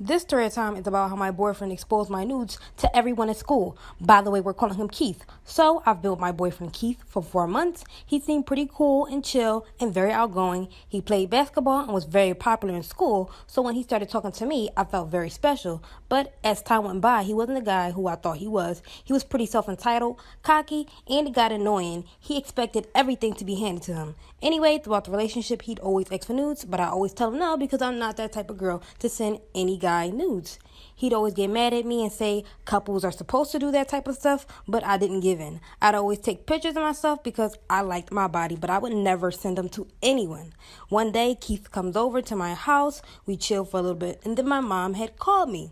This story time is about how my boyfriend exposed my nudes to everyone at school. By the way, we're calling him Keith. So I've been with my boyfriend Keith for 4 months. He seemed pretty cool and chill and very outgoing. He played basketball and was very popular in school. So when he started talking to me, I felt very special. But as time went by, he wasn't the guy who I thought he was. He was pretty self-entitled, cocky, and it got annoying. He expected everything to be handed to him. Anyway, throughout the relationship, he'd always ask for nudes, but I always tell him no because I'm not that type of girl to send any guy nudes. He'd always get mad at me and say couples are supposed to do that type of stuff, but I didn't give in. I'd always take pictures of myself because I liked my body, but I would never send them to anyone. One day, Keith comes over to my house. We chilled for a little bit, and then my mom had called me.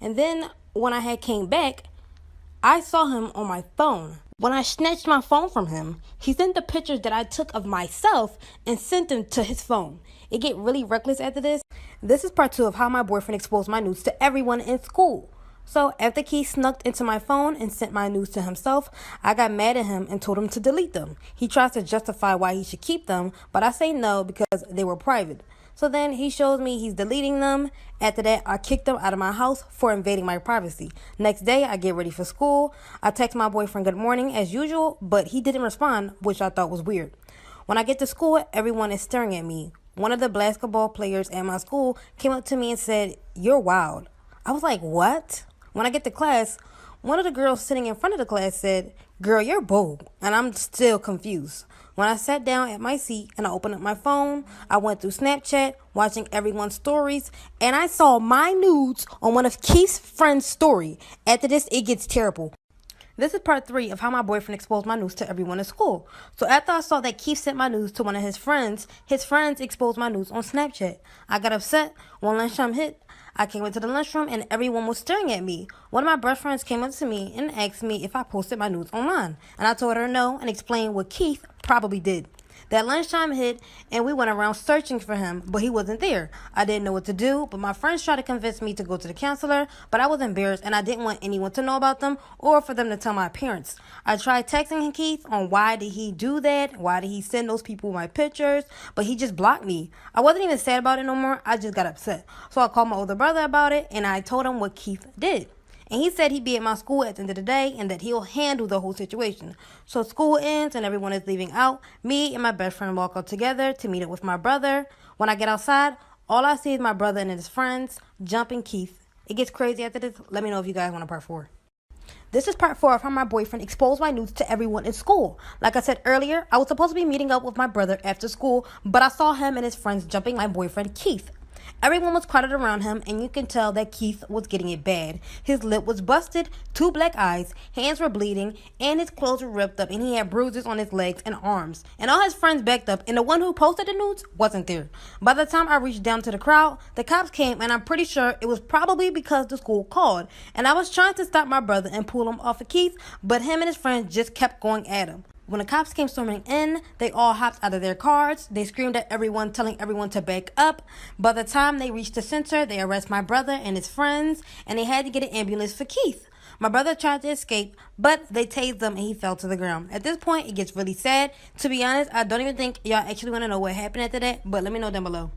And then when I had came back, I saw him on my phone. When I snatched my phone from him, he sent the pictures that I took of myself and sent them to his phone. It get really reckless after this. This is part 2 of how my boyfriend exposed my nudes to everyone in school. So after Keith snuck into my phone and sent my nudes to himself, I got mad at him and told him to delete them. He tries to justify why he should keep them, but I say no because they were private. So then he shows me he's deleting them. After that, I kicked him out of my house for invading my privacy. Next day, I get ready for school. I text my boyfriend good morning as usual, but he didn't respond, which I thought was weird. When I get to school, everyone is staring at me. One of the basketball players at my school came up to me and said, "You're wild." I was like, what? When I get to class, one of the girls sitting in front of the class said, "Girl, you're bold." And I'm still confused. When I sat down at my seat and I opened up my phone, I went through Snapchat, watching everyone's stories, and I saw my nudes on one of Keith's friend's story. After this, it gets terrible. This is part 3 of how my boyfriend exposed my nudes to everyone at school. So after I saw that Keith sent my nudes to one of his friends exposed my nudes on Snapchat. I got upset. When lunchtime hit, I came into the lunchroom and everyone was staring at me. One of my best friends came up to me and asked me if I posted my nudes online. And I told her no and explained what Keith probably did. That lunchtime hit and we went around searching for him, but he wasn't there. I didn't know what to do, but my friends tried to convince me to go to the counselor, but I was embarrassed and I didn't want anyone to know about them or for them to tell my parents. I tried texting Keith on why did he do that, why did he send those people my pictures, but he just blocked me. I wasn't even sad about it no more, I just got upset. So I called my older brother about it and I told him what Keith did. And he said he'd be at my school at the end of the day and that he'll handle the whole situation. So school ends and everyone is leaving out. Me and my best friend walk out together to meet up with my brother. When I get outside, all I see is my brother and his friends jumping Keith. It gets crazy after this. Let me know if you guys want a part 4. This is part 4 of how my boyfriend exposed my nudes to everyone in school. Like I said earlier, I was supposed to be meeting up with my brother after school, but I saw him and his friends jumping my boyfriend Keith. Everyone was crowded around him, and you can tell that Keith was getting it bad. His lip was busted, 2 black eyes, hands were bleeding, and his clothes were ripped up, and he had bruises on his legs and arms. And all his friends backed up, and the one who posted the nudes wasn't there. By the time I reached down to the crowd, the cops came, and I'm pretty sure it was probably because the school called. And I was trying to stop my brother and pull him off of Keith, but him and his friends just kept going at him. When the cops came storming in, they all hopped out of their cars. They screamed at everyone, telling everyone to back up. By the time they reached the center, they arrested my brother and his friends, and they had to get an ambulance for Keith. My brother tried to escape, but they tased him and he fell to the ground. At this point, it gets really sad. To be honest, I don't even think y'all actually want to know what happened after that, but let me know down below.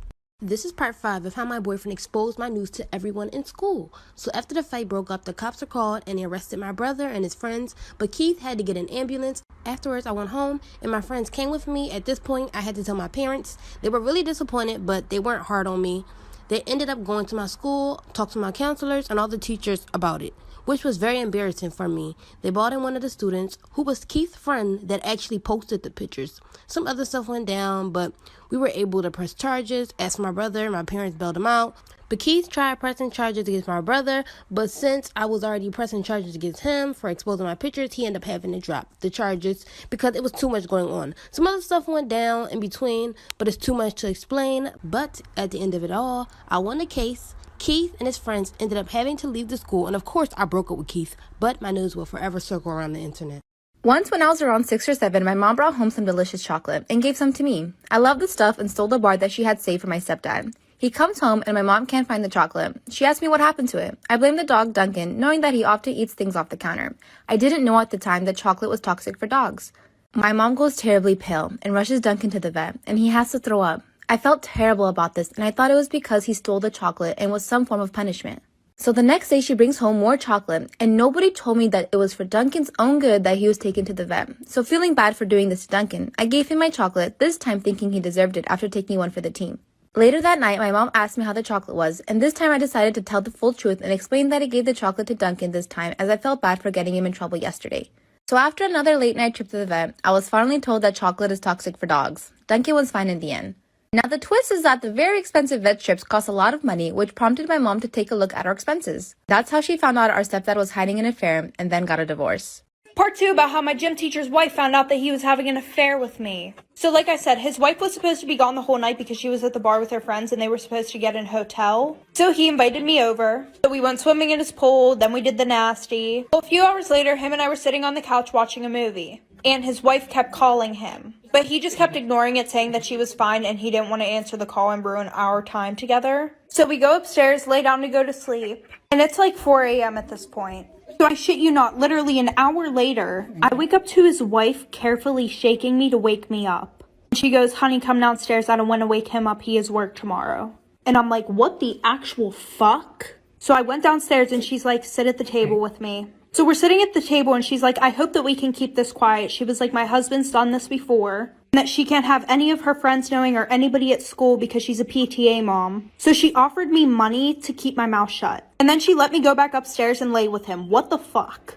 This is part 5 of how my boyfriend exposed my news to everyone in school. So after the fight broke up, the cops were called and they arrested my brother and his friends, but Keith had to get an ambulance. Afterwards, I went home and my friends came with me. At this point, I had to tell my parents. They were really disappointed, but they weren't hard on me. They ended up going to my school, talked to my counselors and all the teachers about it, which was very embarrassing for me. They brought in one of the students who was Keith's friend that actually posted the pictures. Some other stuff went down, but we were able to press charges. As for my brother, my parents bailed him out. But Keith tried pressing charges against my brother, but since I was already pressing charges against him for exposing my pictures, he ended up having to drop the charges because it was too much going on. Some other stuff went down in between, but it's too much to explain. But at the end of it all, I won the case. Keith and his friends ended up having to leave the school, and of course I broke up with Keith, but my news will forever circle around the internet. Once when I was around 6 or 7, my mom brought home some delicious chocolate and gave some to me. I loved the stuff and stole the bar that she had saved for my stepdad. He comes home and my mom can't find the chocolate. She asked me what happened to it. I blame the dog Duncan, knowing that he often eats things off the counter. I didn't know at the time that chocolate was toxic for dogs. My mom goes terribly pale and rushes Duncan to the vet, and he has to throw up. I felt terrible about this, and I thought it was because he stole the chocolate and was some form of punishment. So the next day she brings home more chocolate, and nobody told me that it was for Duncan's own good that he was taken to the vet. So feeling bad for doing this to Duncan, I gave him my chocolate, this time thinking he deserved it after taking one for the team. Later that night, my mom asked me how the chocolate was, and this time I decided to tell the full truth and explain that I gave the chocolate to Duncan this time as I felt bad for getting him in trouble yesterday. So after another late night trip to the vet, I was finally told that chocolate is toxic for dogs. Duncan was fine in the end. Now the twist is that the very expensive vet trips cost a lot of money, which prompted my mom to take a look at our expenses. That's how she found out our stepdad was hiding an affair and then got a divorce. Part 2 about how my gym teacher's wife found out that he was having an affair with me. So like I said, his wife was supposed to be gone the whole night because she was at the bar with her friends and they were supposed to get in a hotel. So he invited me over. So we went swimming in his pool, then we did the nasty. Well, a few hours later, him and I were sitting on the couch watching a movie. And his wife kept calling him. But he just kept ignoring it, saying that she was fine and he didn't want to answer the call and ruin our time together. So we go upstairs, lay down to go to sleep. And it's like 4 a.m. at this point. So I shit you not, literally an hour later, I wake up to his wife carefully shaking me to wake me up. And she goes, honey, come downstairs. I don't want to wake him up. He has work tomorrow. And I'm like, what the actual fuck? So I went downstairs and she's like, sit at the table with me. So we're sitting at the table and she's like, I hope that we can keep this quiet. She was like, my husband's done this before. And that she can't have any of her friends knowing or anybody at school because she's a PTA mom. So she offered me money to keep my mouth shut. And then she let me go back upstairs and lay with him. What the fuck?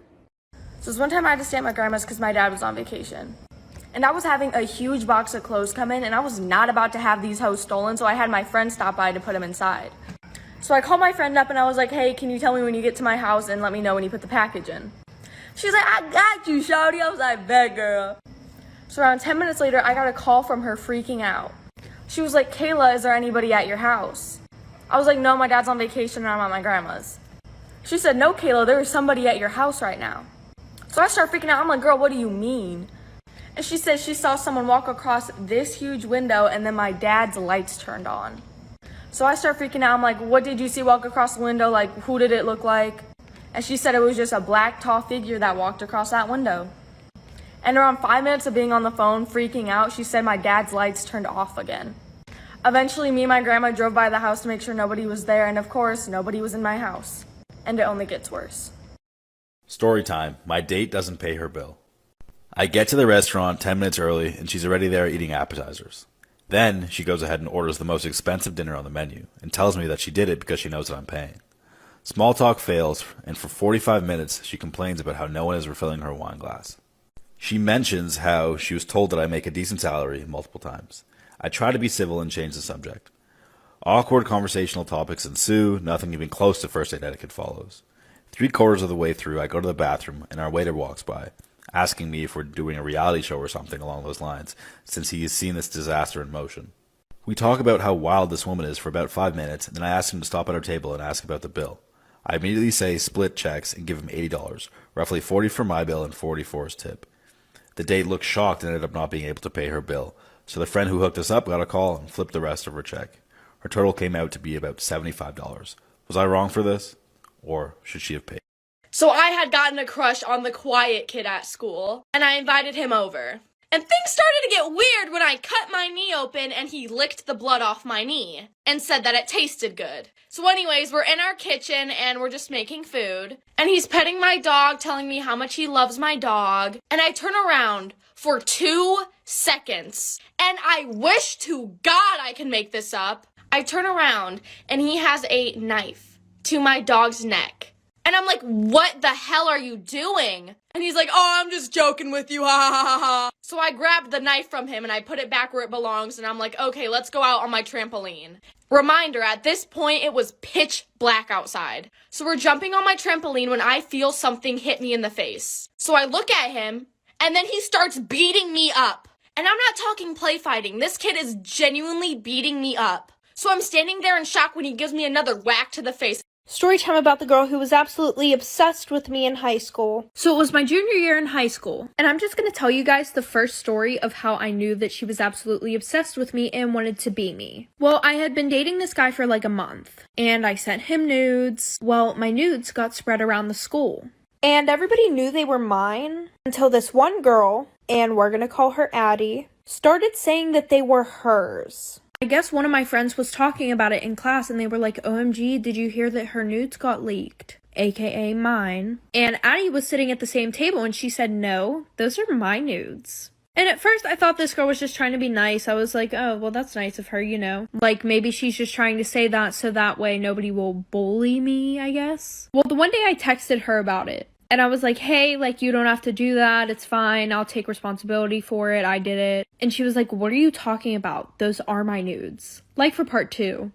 So this one time I had to stay at my grandma's because my dad was on vacation. And I was having a huge box of clothes come in and I was not about to have these hoes stolen, so I had my friend stop by to put them inside. So I called my friend up and I was like, hey, can you tell me when you get to my house and let me know when you put the package in? She's like, I got you, shawty. I was like, bet, girl. So around 10 minutes later, I got a call from her freaking out. She was like, Kayla, is there anybody at your house? I was like, no, my dad's on vacation and I'm at my grandma's. She said, no, Kayla, there is somebody at your house right now. So I start freaking out. I'm like, girl, what do you mean? And she said she saw someone walk across this huge window and then my dad's lights turned on. So I start freaking out. I'm like, what did you see walk across the window? Like, who did it look like? And she said it was just a black, tall figure that walked across that window. And around 5 minutes of being on the phone, freaking out, she said my dad's lights turned off again. Eventually, me and my grandma drove by the house to make sure nobody was there. And of course, nobody was in my house. And it only gets worse. Story time. My date doesn't pay her bill. I get to the restaurant 10 minutes early, and she's already there eating appetizers. Then she goes ahead and orders the most expensive dinner on the menu and tells me that she did it because she knows that I'm paying. Small talk fails, and for 45 minutes she complains about how no one is refilling her wine glass. She mentions how she was told that I make a decent salary multiple times. I try to be civil and change the subject. Awkward conversational topics ensue, nothing even close to first date etiquette follows. 3/4 of the way through, I go to the bathroom and our waiter walks by, asking me if we're doing a reality show or something along those lines, since he has seen this disaster in motion. We talk about how wild this woman is for about 5 minutes, and then I ask him to stop at our table and ask about the bill. I immediately say split checks and give him $80, roughly $40 for my bill and $40 for his tip. The date looked shocked and ended up not being able to pay her bill, so the friend who hooked us up got a call and flipped the rest of her check. Her total came out to be about $75. Was I wrong for this? Or should she have paid? So I had gotten a crush on the quiet kid at school, and I invited him over. And things started to get weird when I cut my knee open and he licked the blood off my knee and said that it tasted good. So anyways, we're in our kitchen and we're just making food. And he's petting my dog, telling me how much he loves my dog. And I turn around for 2 seconds. And I wish to God I can make this up. I turn around and he has a knife to my dog's neck. And I'm like, what the hell are you doing? And he's like, oh, I'm just joking with you, ha ha ha ha. So I grabbed the knife from him and I put it back where it belongs and I'm like, okay, let's go out on my trampoline. Reminder, at this point, it was pitch black outside. So we're jumping on my trampoline when I feel something hit me in the face. So I look at him and then he starts beating me up. And I'm not talking play fighting. This kid is genuinely beating me up. So I'm standing there in shock when he gives me another whack to the face. Story time about the girl who was absolutely obsessed with me in high school. So it was my junior year in high school. And I'm just going to tell you guys the first story of how I knew that she was absolutely obsessed with me and wanted to be me. Well, I had been dating this guy for like a month. And I sent him nudes. Well, my nudes got spread around the school. And everybody knew they were mine until this one girl, and we're going to call her Addie, started saying that they were hers. I guess one of my friends was talking about it in class and they were like, OMG, did you hear that her nudes got leaked? AKA mine. And Addie was sitting at the same table and she said, no, those are my nudes. And at first I thought this girl was just trying to be nice. I was like, oh, well, that's nice of her, you know. Like, maybe she's just trying to say that so that way nobody will bully me, I guess. Well, the one day I texted her about it. And I was like, hey, like, you don't have to do that. It's fine. I'll take responsibility for it. I did it. And she was like, what are you talking about? Those are my nudes. Like for part 2.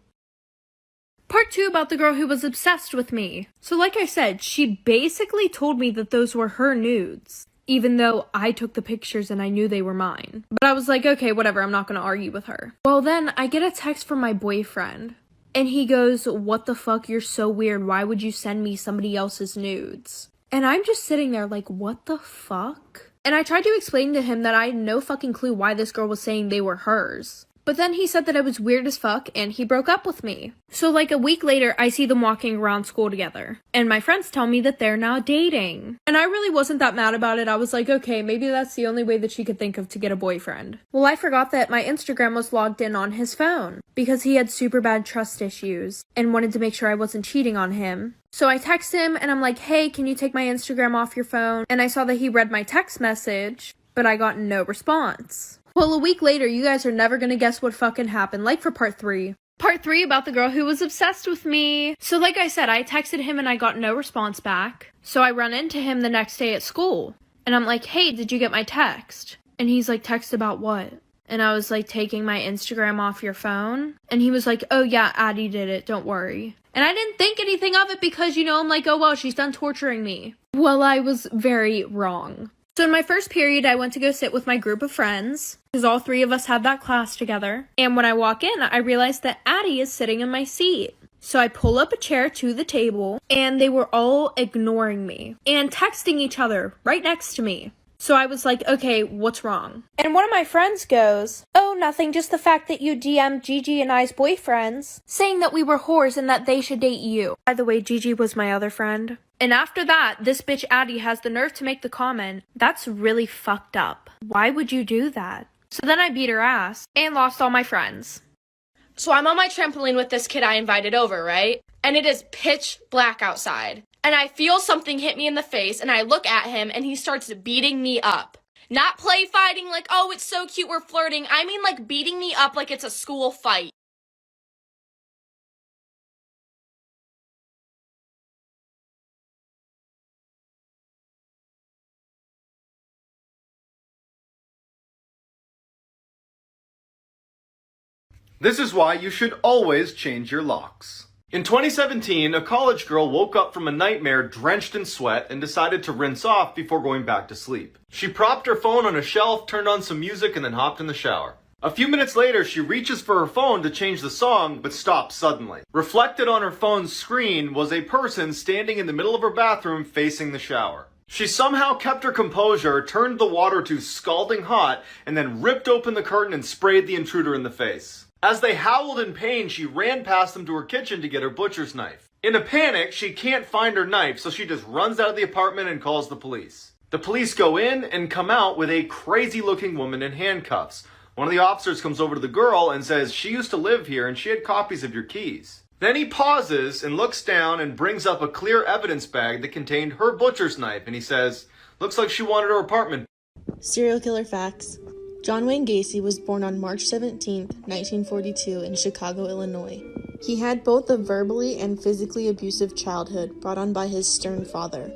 Part 2 about the girl who was obsessed with me. So like I said, she basically told me that those were her nudes, even though I took the pictures and I knew they were mine. But I was like, okay, whatever, I'm not gonna argue with her. Well, then I get a text from my boyfriend, and he goes, what the fuck, you're so weird, why would you send me somebody else's nudes? And I'm just sitting there like, what the fuck? And I tried to explain to him that I had no fucking clue why this girl was saying they were hers. But then he said that I was weird as fuck and he broke up with me. So like a week later, I see them walking around school together. And my friends tell me that they're now dating. And I really wasn't that mad about it. I was like, okay, maybe that's the only way that she could think of to get a boyfriend. Well, I forgot that my Instagram was logged in on his phone because he had super bad trust issues and wanted to make sure I wasn't cheating on him. So I text him and I'm like, hey, can you take my Instagram off your phone? And I saw that he read my text message, but I got no response. Well, a week later, you guys are never gonna guess what fucking happened, like for part 3. Part 3 about the girl who was obsessed with me. So like I said, I texted him and I got no response back. So I run into him the next day at school. And I'm like, hey, did you get my text? And he's like, text about what? And I was like, taking my Instagram off your phone? And he was like, oh yeah, Addie did it, don't worry. And I didn't think anything of it because, you know, I'm like, oh well, she's done torturing me. Well, I was very wrong. So in my first period, I went to go sit with my group of friends, because all 3 of us had that class together. And when I walk in, I realize that Addie is sitting in my seat. So I pull up a chair to the table, and they were all ignoring me and texting each other right next to me. So I was like, okay, what's wrong? And one of my friends goes, oh, nothing, just the fact that you DM'd Gigi and I's boyfriends, saying that we were whores and that they should date you. By the way, Gigi was my other friend. And after that, this bitch Addie has the nerve to make the comment, that's really fucked up. Why would you do that? So then I beat her ass and lost all my friends. So I'm on my trampoline with this kid I invited over, right? And it is pitch black outside. And I feel something hit me in the face, and I look at him, and he starts beating me up. Not play fighting like, oh, it's so cute, we're flirting. I mean like beating me up like it's a school fight. This is why you should always change your locks. In 2017, a college girl woke up from a nightmare drenched in sweat and decided to rinse off before going back to sleep. She propped her phone on a shelf, turned on some music, and then hopped in the shower. A few minutes later, she reaches for her phone to change the song, but stops suddenly. Reflected on her phone's screen was a person standing in the middle of her bathroom facing the shower. She somehow kept her composure, turned the water to scalding hot, and then ripped open the curtain and sprayed the intruder in the face. As they howled in pain, she ran past them to her kitchen to get her butcher's knife. In a panic, she can't find her knife, so she just runs out of the apartment and calls the police. The police go in and come out with a crazy-looking woman in handcuffs. One of the officers comes over to the girl and says, she used to live here and she had copies of your keys. Then he pauses and looks down and brings up a clear evidence bag that contained her butcher's knife, and he says, looks like she wanted her apartment. Serial killer facts. John Wayne Gacy was born on March 17, 1942 in Chicago, Illinois. He had both a verbally and physically abusive childhood brought on by his stern father.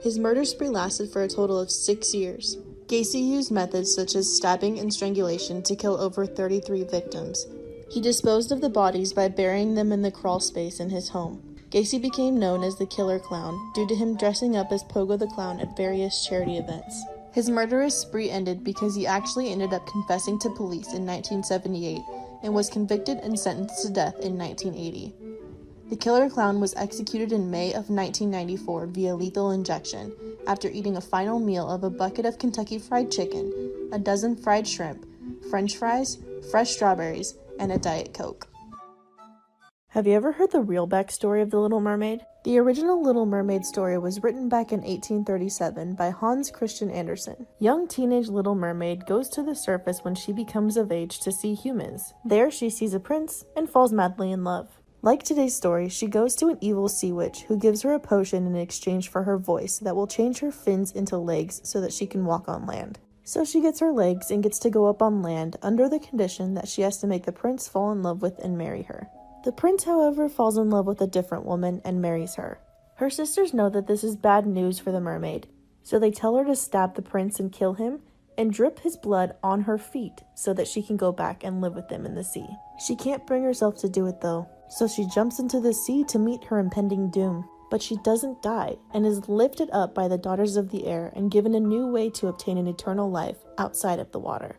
His murder spree lasted for a total of 6 years. Gacy used methods such as stabbing and strangulation to kill over 33 victims. He disposed of the bodies by burying them in the crawl space in his home. Gacy became known as the Killer Clown due to him dressing up as Pogo the Clown at various charity events. His murderous spree ended because he actually ended up confessing to police in 1978 and was convicted and sentenced to death in 1980. The Killer Clown was executed in May of 1994 via lethal injection after eating a final meal of a bucket of Kentucky Fried Chicken, a dozen fried shrimp, French fries, fresh strawberries, and a Diet Coke. Have you ever heard the real backstory of The Little Mermaid? The original Little Mermaid story was written back in 1837 by Hans Christian Andersen. Young teenage Little Mermaid goes to the surface when she becomes of age to see humans. There she sees a prince and falls madly in love. Like today's story, she goes to an evil sea witch who gives her a potion in exchange for her voice that will change her fins into legs so that she can walk on land. So she gets her legs and gets to go up on land under the condition that she has to make the prince fall in love with and marry her. The prince, however, falls in love with a different woman and marries her. Her sisters know that this is bad news for the mermaid, so they tell her to stab the prince and kill him and drip his blood on her feet so that she can go back and live with them in the sea. She can't bring herself to do it though, so she jumps into the sea to meet her impending doom. But she doesn't die and is lifted up by the daughters of the air and given a new way to obtain an eternal life outside of the water.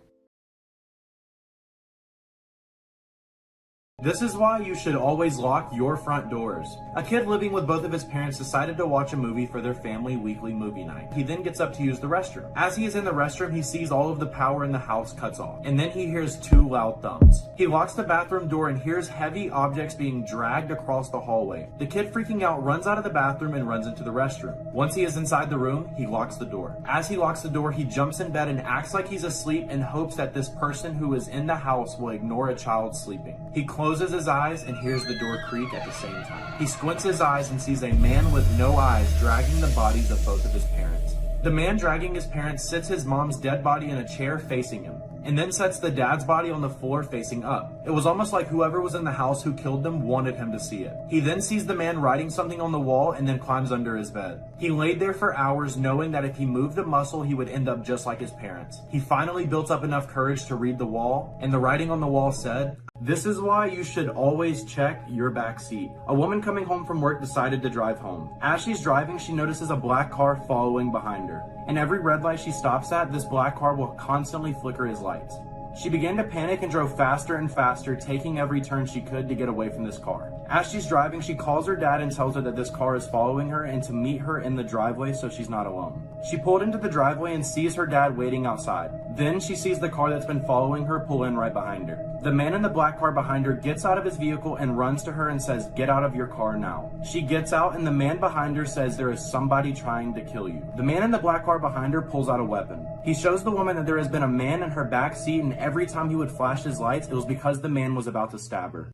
This is why you should always lock your front doors. A kid living with both of his parents decided to watch a movie for their family weekly movie night. He then gets up to use the restroom. As he is in the restroom, he sees all of the power in the house cuts off, and then he hears 2 loud thumps. He locks the bathroom door and hears heavy objects being dragged across the hallway. The kid, freaking out, runs out of the bathroom and runs into the restroom. Once he is inside the room, he locks the door. As he locks the door, he jumps in bed and acts like he's asleep and hopes that this person who is in the house will ignore a child sleeping. He closes his eyes and hears the door creak at the same time. He squints his eyes and sees a man with no eyes dragging the bodies of both of his parents. The man dragging his parents sits his mom's dead body in a chair facing him, and then sets the dad's body on the floor facing up. It was almost like whoever was in the house who killed them wanted him to see it. He then sees the man writing something on the wall and then climbs under his bed. He laid there for hours knowing that if he moved a muscle, he would end up just like his parents. He finally built up enough courage to read the wall, and the writing on the wall said, "This is why you should always check your back seat." A woman coming home from work decided to drive home. As she's driving, she notices a black car following behind her. And every red light she stops at, this black car will constantly flicker his lights. She began to panic and drove faster and faster, taking every turn she could to get away from this car. As she's driving, she calls her dad and tells her that this car is following her and to meet her in the driveway so she's not alone. She pulled into the driveway and sees her dad waiting outside. Then she sees the car that's been following her pull in right behind her. The man in the black car behind her gets out of his vehicle and runs to her and says, "Get out of your car now." She gets out and the man behind her says, "There is somebody trying to kill you." The man in the black car behind her pulls out a weapon. He shows the woman that there has been a man in her back seat, and every time he would flash his lights, it was because the man was about to stab her.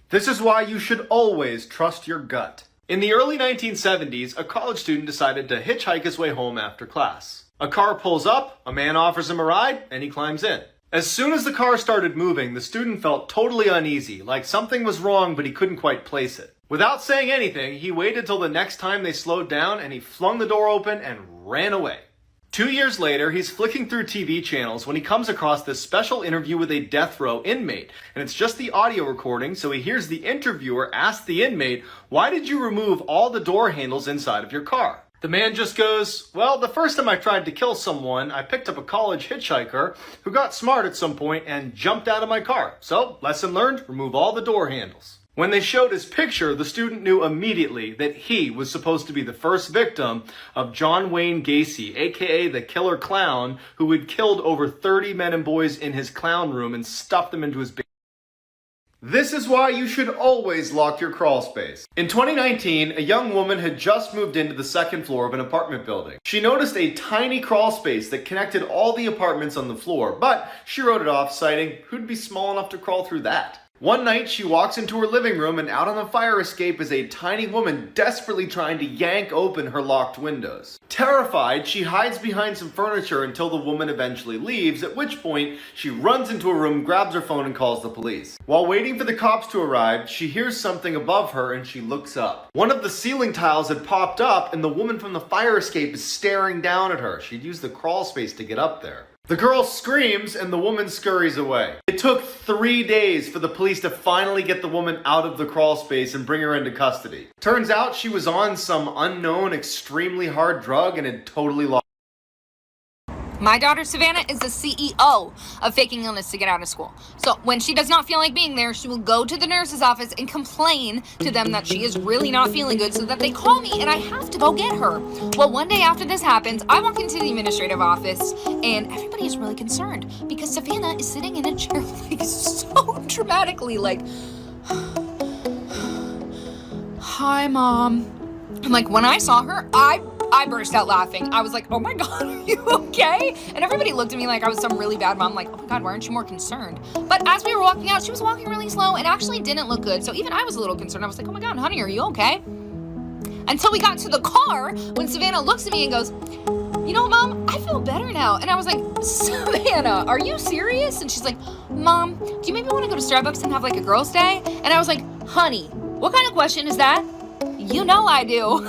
This is why you should always trust your gut. In the early 1970s, a college student decided to hitchhike his way home after class. A car pulls up, a man offers him a ride, and he climbs in. As soon as the car started moving, the student felt totally uneasy, like something was wrong but he couldn't quite place it. Without saying anything, he waited till the next time they slowed down and he flung the door open and ran away. 2 years later, he's flicking through TV channels when he comes across this special interview with a death row inmate. And it's just the audio recording, so he hears the interviewer ask the inmate, "Why did you remove all the door handles inside of your car?" The man just goes, "Well, the first time I tried to kill someone, I picked up a college hitchhiker who got smart at some point and jumped out of my car. So, lesson learned, remove all the door handles." When they showed his picture, the student knew immediately that he was supposed to be the first victim of John Wayne Gacy, aka the Killer Clown, who had killed over 30 men and boys in his clown room and stuffed them into his basement. This is why you should always lock your crawl space. In 2019, a young woman had just moved into the second floor of an apartment building. She noticed a tiny crawl space that connected all the apartments on the floor, but she wrote it off, citing, "Who'd be small enough to crawl through that?" One night, she walks into her living room and out on the fire escape is a tiny woman desperately trying to yank open her locked windows. Terrified, she hides behind some furniture until the woman eventually leaves, at which point she runs into a room, grabs her phone, and calls the police. While waiting for the cops to arrive, she hears something above her and she looks up. One of the ceiling tiles had popped up and the woman from the fire escape is staring down at her. She'd used the crawl space to get up there. The girl screams and the woman scurries away. It took 3 days for the police to finally get the woman out of the crawl space and bring her into custody. Turns out she was on some unknown, extremely hard drug and had totally lost. My daughter Savannah is the CEO of faking illness to get out of school. So when she does not feel like being there, she will go to the nurse's office and complain to them that she is really not feeling good so that they call me and I have to go get her. Well, one day after this happens, I walk into the administrative office and everybody is really concerned because Savannah is sitting in a chair like so dramatically like hi, Mom. And like when I saw her, I burst out laughing. I was like, oh my God, are you okay? And everybody looked at me like I was some really bad mom. Like, oh my God, why aren't you more concerned? But as we were walking out, she was walking really slow and actually didn't look good. So even I was a little concerned. I was like, oh my God, honey, are you okay? Until we got to the car when Savannah looks at me and goes, you know what, Mom, I feel better now. And I was like, Savannah, are you serious? And she's like, Mom, do you maybe want to go to Starbucks and have like a girls' day? And I was like, honey, what kind of question is that? You know I do.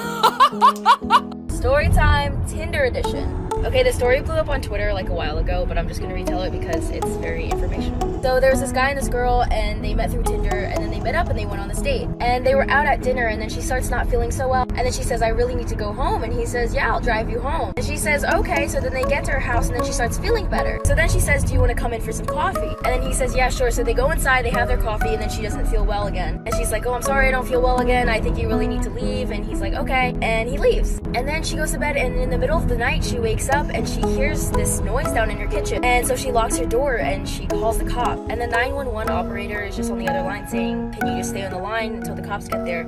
Storytime Tinder edition. Okay, the story blew up on Twitter like a while ago, but I'm just gonna retell it because it's very informational. So there was this guy and this girl, and they met through Tinder, and then they met up and they went on this date. And they were out at dinner, and then she starts not feeling so well. And then she says, I really need to go home. And he says, yeah, I'll drive you home. And she says, okay. So then they get to her house, and then she starts feeling better. So then she says, do you want to come in for some coffee? And then he says, yeah, sure. So they go inside, they have their coffee, and then she doesn't feel well again. And she's like, oh, I'm sorry, I don't feel well again. I think you really need to leave. And he's like, okay. And he leaves. And then she goes to bed, and in the middle of the night, she wakes up, and she hears this noise down in her kitchen. And so she locks her door, and she calls the cop. And the 911 operator is just on the other line saying, can you just stay on the line until the cops get there?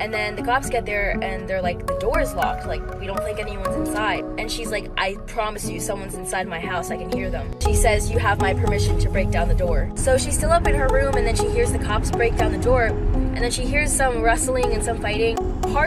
And then the cops get there, and they're like, the door is locked. Like, we don't think anyone's inside. And she's like, I promise you, someone's inside my house. I can hear them. She says, you have my permission to break down the door. So she's still up in her room, and then she hears the cops break down the door. And then she hears some rustling and some fighting. Parts